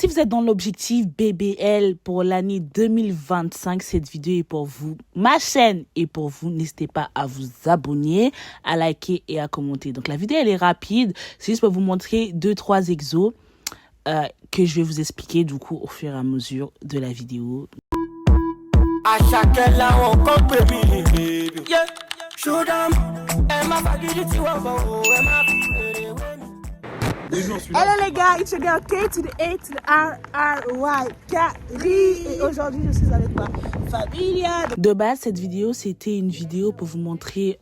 Si vous êtes dans l'objectif BBL pour l'année 2025, cette vidéo est pour vous. Ma chaîne est pour vous. N'hésitez pas à vous abonner, à liker et à commenter. Donc la vidéo, elle est rapide. C'est juste pour vous montrer 2-3 exos que je vais vous expliquer du coup au fur et à mesure de la vidéo. À chacun là on compte yeah. Show them. Hello les gars, it's your girl K to the A to the R R Y Kari. Et aujourd'hui je suis avec ma familia. De base, cette vidéo, c'était une vidéo pour vous montrer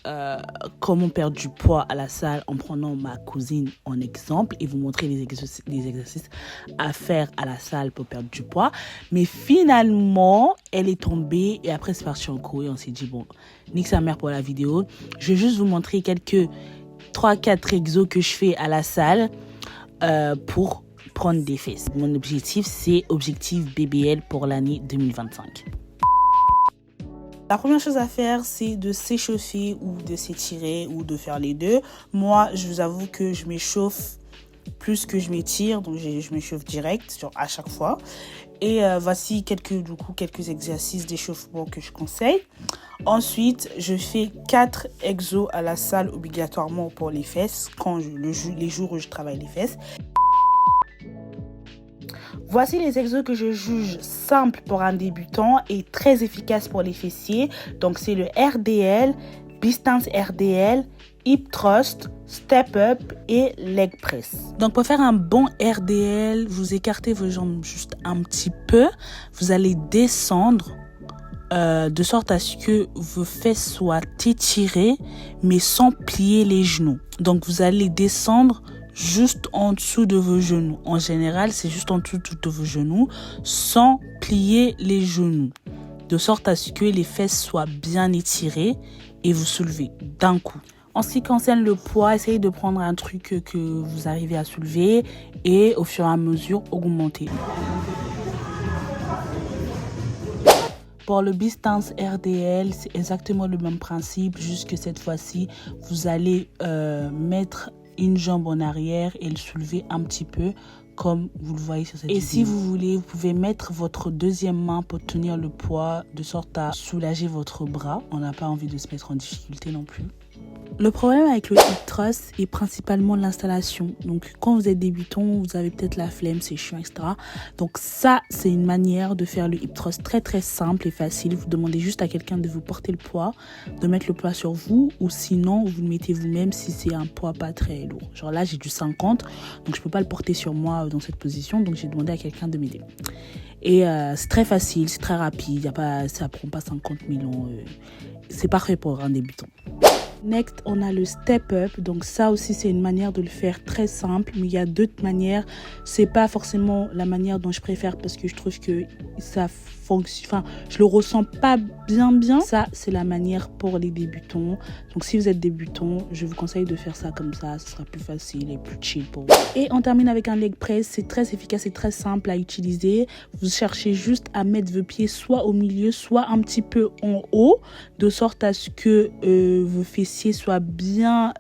comment perdre du poids à la salle en prenant ma cousine en exemple et vous montrer les exercices à faire à la salle pour perdre du poids. Mais finalement, elle est tombée et après c'est parti en cours et on s'est dit bon, nique sa mère pour la vidéo. Je vais juste vous montrer quelques 3-4 exos que je fais à la salle pour prendre des fesses. Mon objectif, c'est objectif BBL pour l'année 2025. La première chose à faire, c'est de s'échauffer ou de s'étirer ou de faire les deux. Moi, je vous avoue que je m'échauffe plus que je m'étire, donc je m'échauffe direct à chaque fois. Et voici quelques exercices d'échauffement que je conseille. Ensuite, je fais 4 exos à la salle obligatoirement pour les fesses, les jours où je travaille les fesses. Voici les exos que je juge simples pour un débutant et très efficaces pour les fessiers. Donc c'est le RDL, Distance RDL, Hip Thrust, Step Up et Leg Press. Donc pour faire un bon RDL, vous écartez vos jambes juste un petit peu. Vous allez descendre de sorte à ce que vos fesses soient étirées mais sans plier les genoux. Donc vous allez descendre juste en dessous de vos genoux. En général, c'est juste en dessous de vos genoux sans plier les genoux. De sorte à ce que les fesses soient bien étirées et vous soulevez d'un coup. En ce qui concerne le poids, essayez de prendre un truc que vous arrivez à soulever et au fur et à mesure augmenter. Pour le Distance RDL, c'est exactement le même principe, juste que cette fois-ci, vous allez mettre une jambe en arrière et le soulever un petit peu comme vous le voyez sur cette vidéo. Et si vous voulez, vous pouvez mettre votre deuxième main pour tenir le poids de sorte à soulager votre bras. On n'a pas envie de se mettre en difficulté non plus. Le problème avec le hip thrust est principalement l'installation. Donc, quand vous êtes débutant, vous avez peut-être la flemme, c'est chiant, etc. Donc, ça, c'est une manière de faire le hip thrust très, très simple et facile. Vous demandez juste à quelqu'un de vous porter le poids, de mettre le poids sur vous, ou sinon, vous le mettez vous-même si c'est un poids pas très lourd. Genre là, j'ai du 50, donc je peux pas le porter sur moi dans cette position, donc j'ai demandé à quelqu'un de m'aider. Et c'est très facile, c'est très rapide, ça prend pas 50 000 ans. C'est parfait pour un débutant. Next, on a le step up. Donc ça aussi, c'est une manière de le faire très simple. Mais il y a d'autres manières. C'est pas forcément la manière dont je préfère parce que je trouve que ça fonctionne. Enfin, je le ressens pas bien. Ça, c'est la manière pour les débutants. Donc si vous êtes débutant, je vous conseille de faire ça comme ça. Ce sera plus facile et plus chill pour vous. Et on termine avec un leg press. C'est très efficace et très simple à utiliser. Vous cherchez juste à mettre vos pieds soit au milieu, soit un petit peu en haut, de sorte à ce que vos fessiers soient bien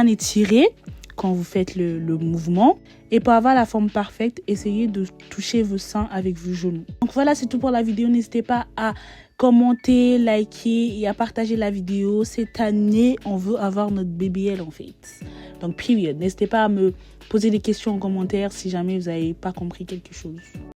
étirés quand vous faites le mouvement. Et pour avoir la forme parfaite, essayez de toucher vos seins avec vos genoux. Donc voilà, c'est tout pour la vidéo. N'hésitez pas à commenter, liker et à partager la vidéo. Cette année, on veut avoir notre BBL en fait. Donc period. N'hésitez pas à me poser des questions en commentaire si jamais vous n'avez pas compris quelque chose.